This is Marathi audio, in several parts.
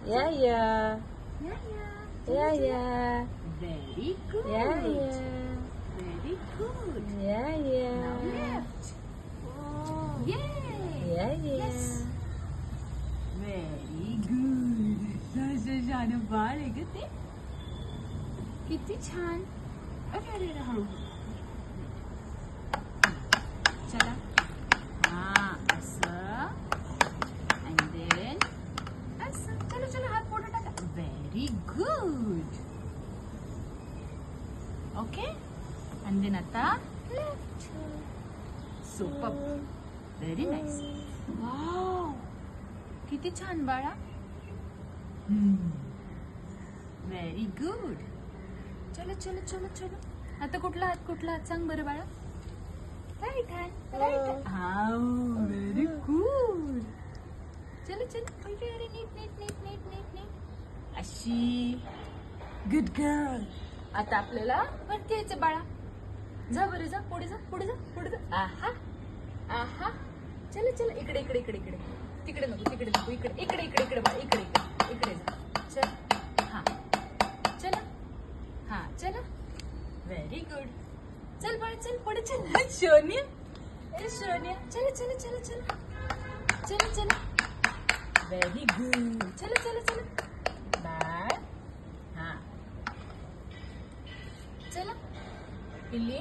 Yeah, yeah. Yeah, Yeah, yeah. Very good. Yeah, yeah. Very good. Yeah, Now yeah. left. Yay. Yeah, yeah. Yes. Very good. असं छान बाळ आहे ग ते. किती छान. अरे अरे अरे हळू. चला. हा असं. And then असं. चलो चलो हात पुढे टाका. Very good. Okay. And then आता left. Superb. Very nice. Wow. किती छान बाळा. Very good. चलो चलो चलो चलो. आता कुठला हात सांग बरं बाळा. Right hand. राईट. हा व्हेरी गुड. चलो चलो. अरे अरे नीट नीट नीट नीट नीट नीट. अशी. Good girl. आता आपल्याला वरती यायचं बाळा. जा बरं जा. पुढे जा पुढे जा पुढे जा. आहा आहा. चलो चलो. इकडे इकडे इकडे इकडे. तिकडे नको तिकडे नको. इकडे इकडे इकडे इकडे बाळा. इकडे इकडे इकडे जा. चल. हा चला. हा चला. Very good. चल बाळ चल पुढे चल. शोन्या. ए शोन्या. चलो चलो चलो चलो. चलो चलो. Very good. चलो चलो चलो. बाळ. हा चला. पिल्ली.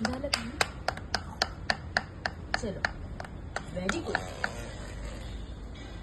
झालं का? चलो. Very good.